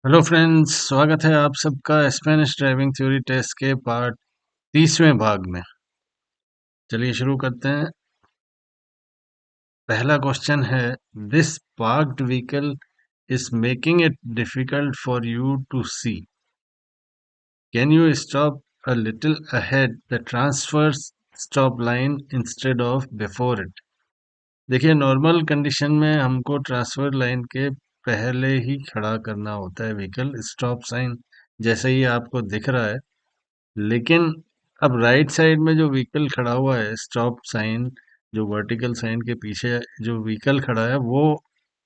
Hello friends, स्वागत है आप सबका स्पेनिश ड्राइविंग थ्योरी टेस्ट के पार्ट 30वें भाग में। चलिए शुरू करते हैं। पहला क्वेश्चन है, this parked vehicle is making it difficult for you to see. Can you stop a little ahead the transfer stop line instead of before it. देखिए, नॉर्मल कंडीशन में हमको ट्रांसफर लाइन के पहले ही खड़ा करना होता है व्हीकल, स्टॉप साइन जैसे ही आपको दिख रहा है। लेकिन अब राइट साइड में जो व्हीकल खड़ा हुआ है, स्टॉप साइन जो वर्टिकल साइन के पीछे जो व्हीकल खड़ा है, वो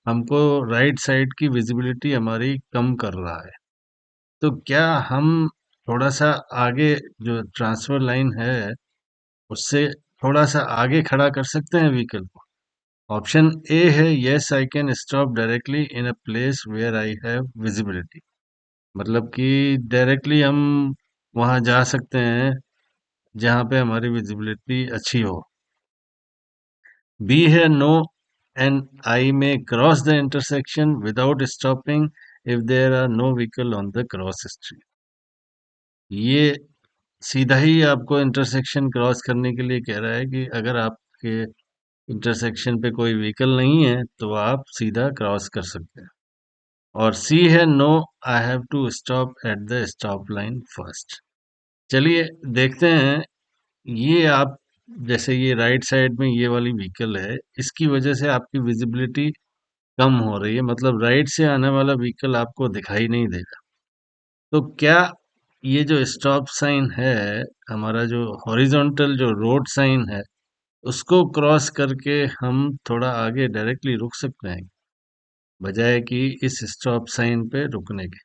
हमको राइट साइड की विजिबिलिटी हमारी कम कर रहा है। तो क्या हम थोड़ा सा आगे जो ट्रांसफर लाइन है उससे थोड़ा सा आगे खड़ा कर सकते हैं व्हीकल को? ऑप्शन ए है, yes I can stop directly in a place where I have visibility. मतलब कि डायरेक्टली हम वहां जा सकते हैं जहाँ पे हमारी विजिबिलिटी अच्छी हो। बी है, no and I may cross the intersection without stopping if there are no vehicle on the cross street. ये सीधा ही आपको इंटरसेक्शन क्रॉस करने के लिए कह रहा है कि अगर आपके इंटरसेक्शन पे कोई व्हीकल नहीं है तो आप सीधा क्रॉस कर सकते हैं। और सी है, no I have to stop at the stop line first. चलिए देखते हैं। ये आप जैसे ये राइट साइड में ये वाली व्हीकल है, इसकी वजह से आपकी विजिबिलिटी कम हो रही है, मतलब राइट से आने वाला व्हीकल आपको दिखाई नहीं देगा। तो क्या ये जो स्टॉप साइन है, हमारा जो हॉरिजॉन्टल जो रोड साइन है, उसको क्रॉस करके हम थोड़ा आगे डायरेक्टली रुक सकते हैं बजाय कि इस स्टॉप साइन पे रुकने के?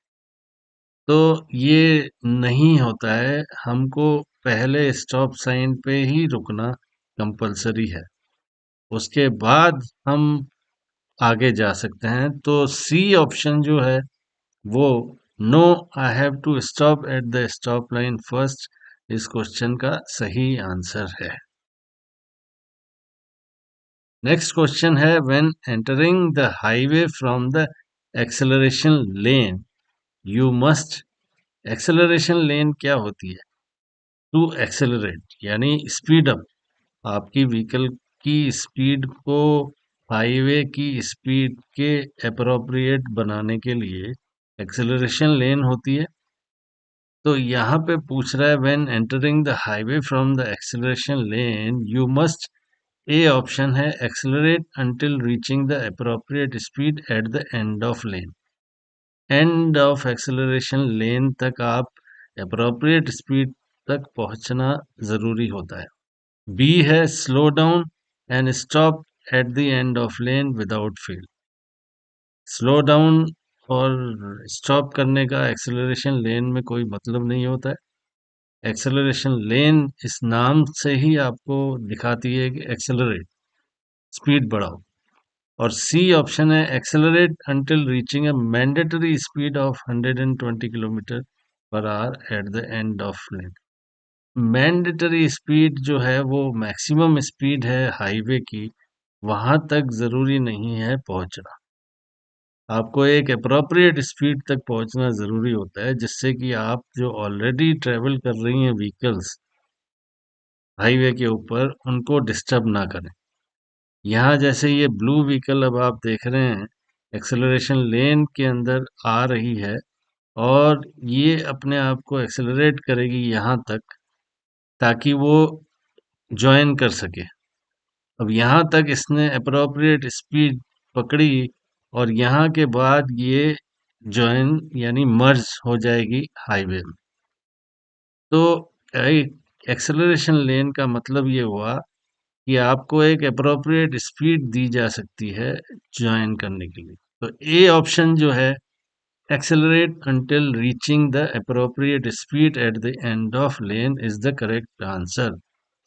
तो ये नहीं होता है, हमको पहले स्टॉप साइन पे ही रुकना कंपलसरी है, उसके बाद हम आगे जा सकते हैं। तो सी ऑप्शन जो है वो, no I have to stop at the stop line first, इस क्वेश्चन का सही आंसर है। नेक्स्ट क्वेश्चन है, when entering the highway from the acceleration lane you must. Acceleration lane क्या होती है? टू एक्सेलरेट यानी स्पीड अप आपकी व्हीकल की स्पीड को हाईवे की स्पीड के अप्रोप्रिएट बनाने के लिए एक्सेलरेशन लेन होती है। तो यहाँ पे पूछ रहा है, when entering the highway from the acceleration lane you must. A option है, accelerate until reaching the appropriate speed at the end of lane. End of acceleration lane तक आप अप्रोप्रिएट स्पीड तक पहुंचना जरूरी होता है। बी है, slow down and stop at the end of lane without fail. Slow down और stop करने का एक्सेलरेशन लेन में कोई मतलब नहीं होता है। एक्सेलरेशन लेन इस नाम से ही आपको दिखाती है कि एक्सेलरेट, स्पीड बढ़ाओ। और सी ऑप्शन है, accelerate until reaching a mandatory speed of 120 kilometre per hour eight the end of lane. Mandatory speed जो है वो मैक्सिमम स्पीड है हाईवे की, वहां तक जरूरी नहीं है पहुंचना। आपको एक अप्रोप्रिएट स्पीड तक पहुंचना जरूरी होता है, जिससे कि आप जो ऑलरेडी ट्रेवल कर रही हैं व्हीकल्स हाईवे के ऊपर, उनको डिस्टर्ब ना करें। यहाँ जैसे ये ब्लू व्हीकल अब आप देख रहे हैं, एक्सेलरेशन लेन के अंदर आ रही है और ये अपने आप को एक्सेलरेट करेगी यहाँ तक ताकि वो ज्वाइन कर सके। अब यहाँ तक इसने अप्रोप्रिएट स्पीड पकड़ी और यहाँ के बाद ये ज्वाइन यानी मर्ज हो जाएगी हाईवे में। तो एक्सेलरेशन लेन का मतलब ये हुआ कि आपको एक अप्रोप्रिएट स्पीड दी जा सकती है ज्वाइन करने के लिए। तो ए ऑप्शन जो है, accelerate until reaching the appropriate speed at the end of lane, is the correct answer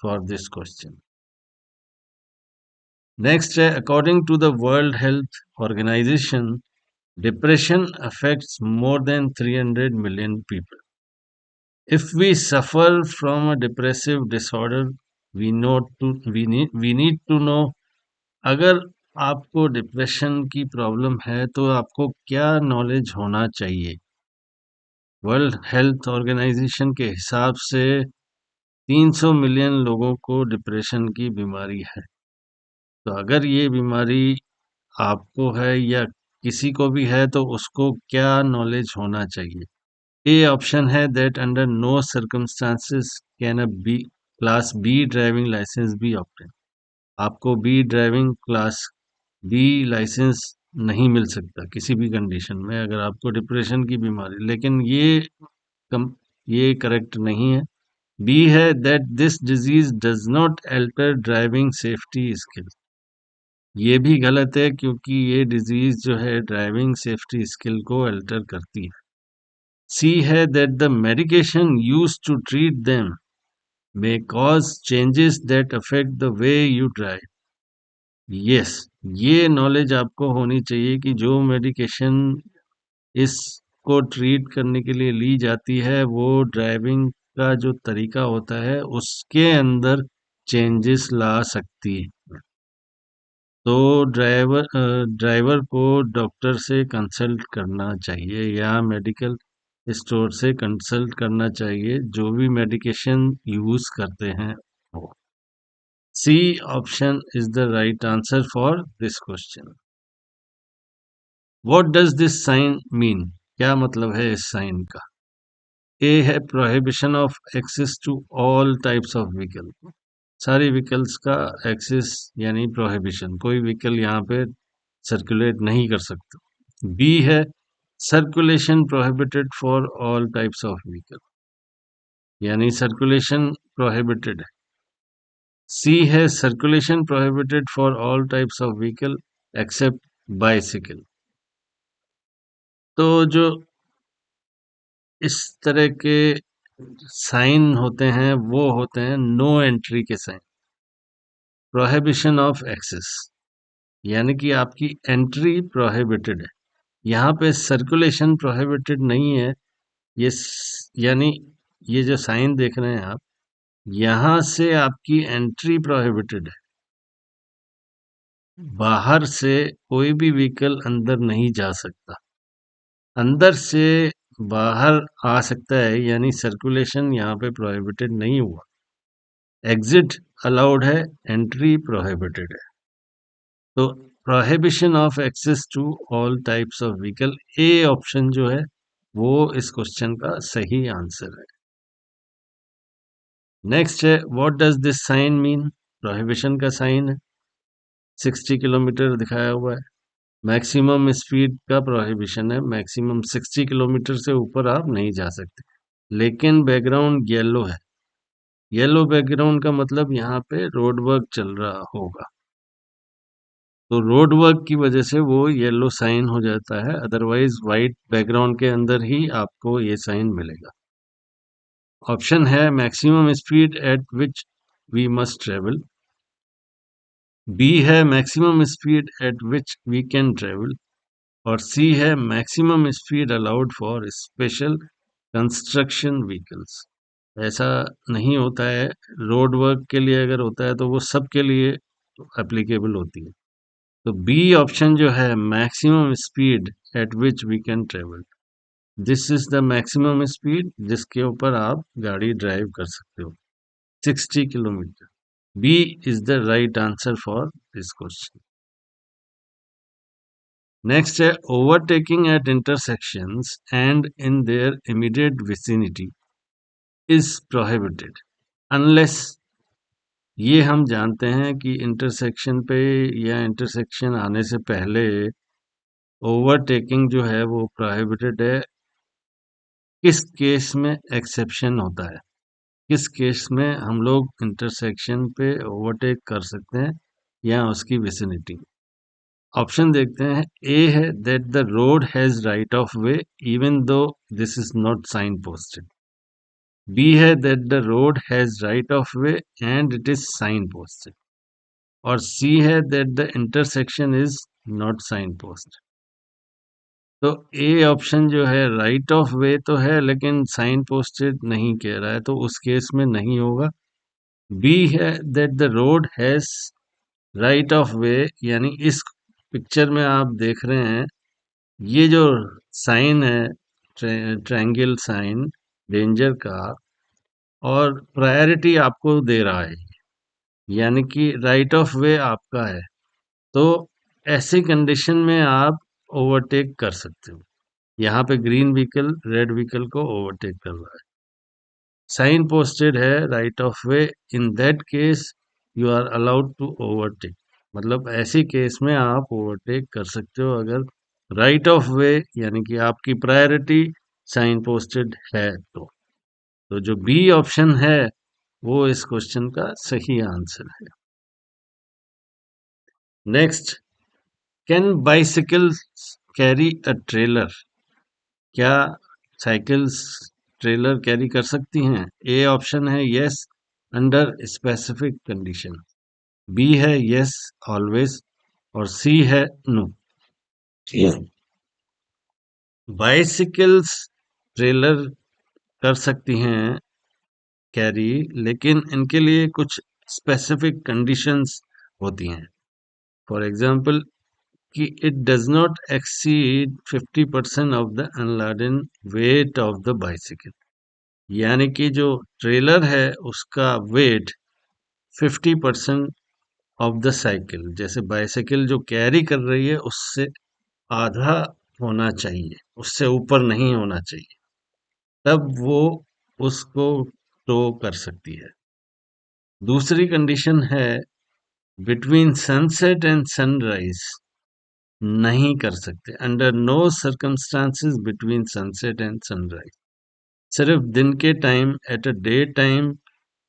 for this question. Next, according to the World Health Organization, depression affects more than 300 million people. If we suffer from a depressive disorder, we need to know, अगर आपको depression की problem है तो आपको क्या knowledge होना चाहिए? World health organisation के हिसाब से 300 मिलियन लोगों को डिप्रेशन की बीमारी है। तो अगर ये बीमारी आपको है या किसी को भी है तो उसको क्या नॉलेज होना चाहिए? ए ऑप्शन है that under no circumstances can a B class B driving licence be obtain. आपको B driving class B licence नहीं मिल सकता किसी भी कंडीशन में अगर आपको डिप्रेशन की बीमारी, लेकिन कम ये करेक्ट नहीं है। बी है that this disease does not alter driving safety skill. ये भी गलत है क्योंकि ये डिजीज जो है ड्राइविंग सेफ्टी स्किल को अल्टर करती है। सी है that the medication used to treat them may cause changes that affect the way you drive. Yes, ये नॉलेज आपको होनी चाहिए कि जो मेडिकेशन इसको ट्रीट करने के लिए ली जाती है वो ड्राइविंग का जो तरीका होता है उसके अंदर चेंजेस ला सकती है। तो ड्राइवर को डॉक्टर से कंसल्ट करना चाहिए या मेडिकल स्टोर से कंसल्ट करना चाहिए जो भी मेडिकेशन यूज करते हैं वो। C option is the right answer for this question. What does this sign mean? क्या मतलब है इस साइन का? ए है prohibition of access to all types of vehicle. सारी व्हीकल्स का एक्सेस यानी प्रोहिबिशन, कोई व्हीकल यहाँ पे सर्कुलेट नहीं कर सकता। बी है circulation prohibited for all types of vehicle, यानी सर्कुलेशन प्रोहिबिटेड है। सी है circulation prohibited for all types of vehicle accept bicycle. तो जो इस तरह के साइन होते हैं वो होते हैं नो एंट्री के साइन। प्रोहिबिशन ऑफ एक्सेस यानी कि आपकी एंट्री प्रोहिबिटेड है। यहाँ पे सर्कुलेशन प्रोहिबिटेड नहीं है। यानी ये जो साइन देख रहे हैं आप, यहाँ से आपकी एंट्री प्रोहिबिटेड है। बाहर से कोई भी व्हीकल अंदर नहीं जा सकता, अंदर से बाहर आ सकता है, यानी सर्कुलेशन यहाँ पे प्रोहिबिटेड नहीं हुआ। एग्जिट अलाउड है, एंट्री प्रोहिबिटेड है। तो prohibition of access to all types of vehicle, A option जो है वो इस क्वेश्चन का सही आंसर है। नेक्स्ट है what does this sign mean? Prohibition का साइन है, 60 किलोमीटर दिखाया हुआ है। मैक्सिमम स्पीड का प्रोहिबिशन है, मैक्सिमम 60 किलोमीटर से ऊपर आप नहीं जा सकते। लेकिन बैकग्राउंड येलो है, येलो बैकग्राउंड का मतलब यहाँ पे रोड वर्क चल रहा होगा, तो रोड वर्क की वजह से वो येलो साइन हो जाता है, अदरवाइज वाइट बैकग्राउंड के अंदर ही आपको ये साइन मिलेगा। ऑप्शन है maximum speed at which we must travel. B है maximum speed at which we can travel. और सी है maximum speed allowed for special construction vehicles. ऐसा नहीं होता है, रोड वर्क के लिए अगर होता है तो वो सबके लिए एप्लीकेबल होती है। तो बी ऑप्शन जो है maximum speed at which we can travel, this is the maximum speed जिसके ऊपर आप गाड़ी ड्राइव कर सकते हो, 60 kilometre. B is the right answer for this question. Next है overtaking at intersections and in their immediate vicinity is prohibited unless. ये हम जानते हैं कि इंटरसेक्शन पे या इंटरसेक्शन आने से पहले ओवरटेकिंग जो है वो प्रोहिबिटेड है। किस केस में एक्सेप्शन होता है, किस केस में हम लोग इंटरसेक्शन पे ओवरटेक कर सकते हैं या उसकी विसिनिटी? ऑप्शन देखते हैं। ए है that the road has right of way even though this is not signposted. B है that the road has right of way and it is signposted. और सी है that the intersection is not signposted. तो A option जो है right of वे तो है लेकिन sign posted नहीं कह रहा है, तो उस केस में नहीं होगा। बी है that the road has right of वे यानी इस पिक्चर में आप देख रहे हैं ये जो साइन है, ट्रायंगल साइन डेंजर का, और प्रायोरिटी आपको दे रहा है, यानी कि राइट ऑफ वे आपका है। तो ऐसी कंडीशन में आप ओवरटेक कर सकते हो। यहाँ पे ग्रीन व्हीकल रेड व्हीकल को ओवरटेक कर रहा है, साइन पोस्टेड है right of way, in that case you are allowed to overtake. मतलब ऐसी केस में आप ओवरटेक कर सकते हो अगर राइट ऑफ वे यानी कि आपकी प्रायोरिटी साइन पोस्टेड है तो जो बी ऑप्शन है वो इस क्वेश्चन का सही आंसर है। Next, can bicycles carry a trailer? क्या साइकिल्स ट्रेलर कैरी कर सकती हैं? ए ऑप्शन है yes under specific condition, B है यस ऑलवेज, और सी है नो। बाइसिकल्स ट्रेलर कर सकती हैं कैरी, लेकिन इनके लिए कुछ स्पेसिफिक कंडीशंस होती हैं। फॉर एग्जांपल कि it does not exceed 50% of the unladen weight of the bicycle, यानी कि जो ट्रेलर है उसका वेट 50% ऑफ द साइकिल, जैसे बाइसाइकिल जो कैरी कर रही है उससे आधा होना चाहिए, उससे ऊपर नहीं होना चाहिए, तब वो उसको टो कर सकती है। दूसरी कंडीशन है बिटवीन सनसेट एंड सनराइज नहीं कर सकते, under no circumstances between sunset and sunrise. सिर्फ दिन के time at a day time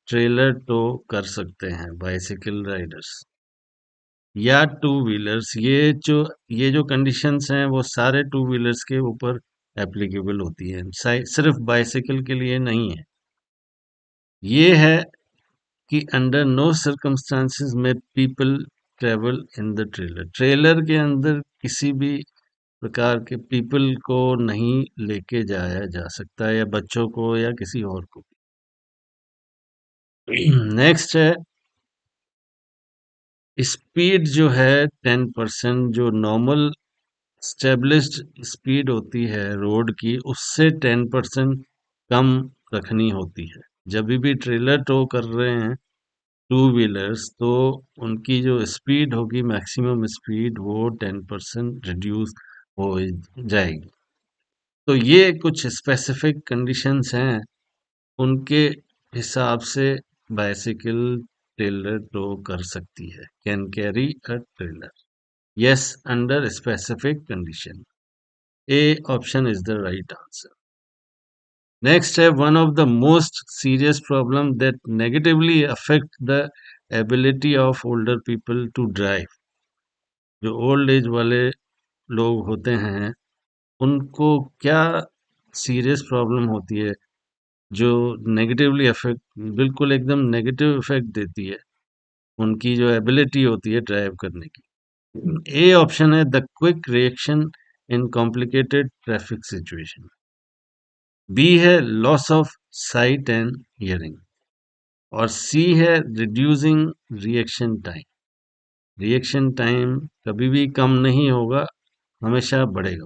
trailer tow कर सकते हैं बाइसिकल राइडर्स या टू व्हीलर्स। ये जो कंडीशंस हैं वो सारे टू व्हीलर्स के ऊपर एप्लीकेबल होती है, सिर्फ बाइसिकल के लिए नहीं है। ये है कि अंडर नो सर्कमस्टांसेस में people travel in the trailer, trailer के अंदर किसी भी प्रकार के पीपल को नहीं लेके जाया जा सकता, या बच्चों को या किसी और को। नेक्स्ट है स्पीड जो है 10%, जो नॉर्मल स्टेब्लिश्ड स्पीड होती है रोड की उससे 10% कम रखनी होती है। जब भी ट्रेलर टो कर रहे हैं टू व्हीलर्स तो उनकी जो स्पीड होगी मैक्सिमम स्पीड वो 10% रिड्यूस हो जाएगी। तो ये कुछ स्पेसिफिक कंडीशंस हैं, उनके हिसाब से बाइसिकल ट्रेलर टो कर सकती है, can carry a trailer, yes under specific condition. A option is the right answer. Next है one of the most serious problem that negatively affect the ability of older people to drive. जो old age वाले लोग होते हैं उनको क्या serious problem होती है जो नेगेटिवली अफेक्ट, बिल्कुल एकदम नेगेटिव इफेक्ट देती है उनकी जो एबिलिटी होती है ड्राइव करने की? ए ऑप्शन है the quick reaction in complicated traffic situation, B है loss of sight and hearing, और सी है reducing reaction time. Reaction time कभी भी कम नहीं होगा, हमेशा बढ़ेगा।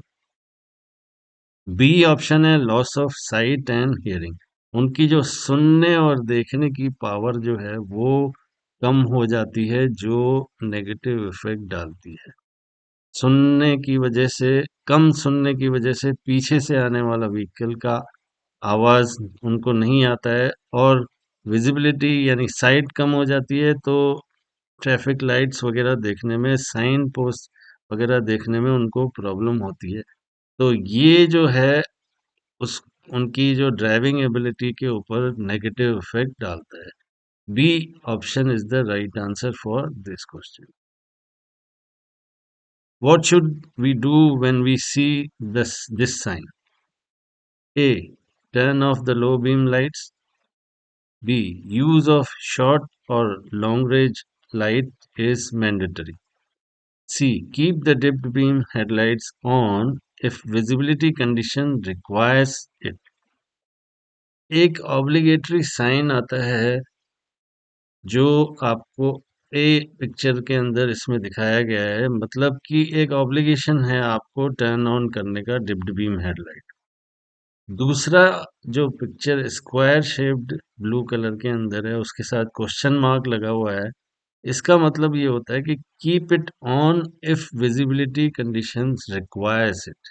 बी ऑप्शन है loss of sight and hearing, उनकी जो सुनने और देखने की पावर जो है वो कम हो जाती है, जो नेगेटिव इफेक्ट डालती है। सुनने की वजह से, कम सुनने की वजह से पीछे से आने वाला व्हीकल का आवाज उनको नहीं आता है, और विजिबिलिटी यानी साइट कम हो जाती है, तो ट्रैफिक लाइट्स वगैरह देखने में, साइन पोस्ट वगैरह देखने में उनको प्रॉब्लम होती है। तो ये जो है उस उनकी जो ड्राइविंग एबिलिटी के ऊपर नेगेटिव इफेक्ट डालता है। B option is the right answer for this question. What should we do when we see this sign? A. Turn off the low beam lights. B. Use of short or long range light is mandatory. C. Keep the dipped beam headlights on if visibility condition requires it. एक obligatory sign आता है जो आपको ए picture के अंदर इसमें दिखाया गया है, मतलब कि एक ऑब्लिगेशन है आपको टर्न ऑन करने का डिप्ड बीम हेडलाइट। दूसरा जो picture square shaped blue colour के अंदर है उसके साथ क्वेश्चन मार्क लगा हुआ है, इसका मतलब ये होता है कि keep it on if visibility conditions requires it.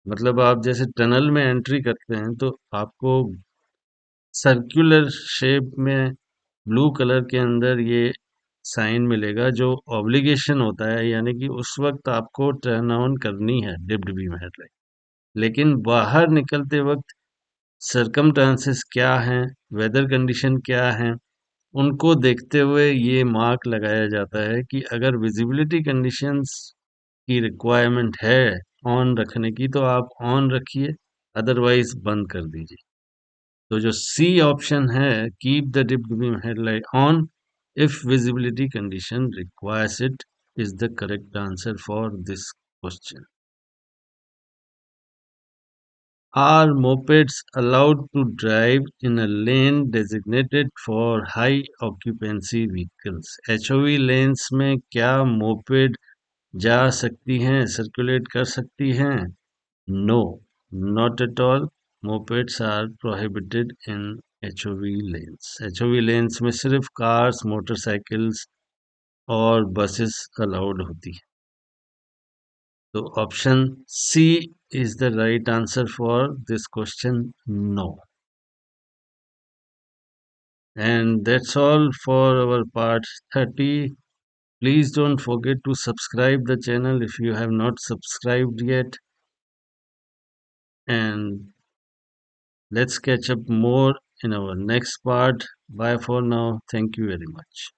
मतलब आप जैसे टनल में एंट्री करते हैं तो आपको सर्कुलर शेप में ब्लू कलर के अंदर ये साइन मिलेगा जो ऑब्लिगेशन होता है, यानी कि उस वक्त आपको टर्न ऑन करनी है डिप्ड बीम हेडलाइट। लेकिन बाहर निकलते वक्त सरकमस्टांसेस क्या हैं, वेदर कंडीशन क्या हैं, उनको देखते हुए ये मार्क लगाया जाता है कि अगर विजिबिलिटी कंडीशंस की रिक्वायरमेंट है ऑन रखने की तो आप ऑन रखिए, अदरवाइज बंद कर दीजिए। तो जो सी ऑप्शन है, keep the dipped beam headlight on if visibility condition requires it, is the correct answer for this question. Are mopeds allowed to drive in a lane designated for high occupancy vehicles? HOV lanes में क्या moped जा सकती हैं, circulate कर सकती हैं? No, not at all. Mopeds are prohibited in HOV lanes. HOV lanes में सिर्फ कार्स, मोटरसाइकिल्स और बसेस अलाउड होती है। तो option C is the right answer for this question. No. And that's all for our part 30. Please don't forget to subscribe the channel if you have not subscribed yet. And let's catch up more in our next part. Bye for now. Thank you very much.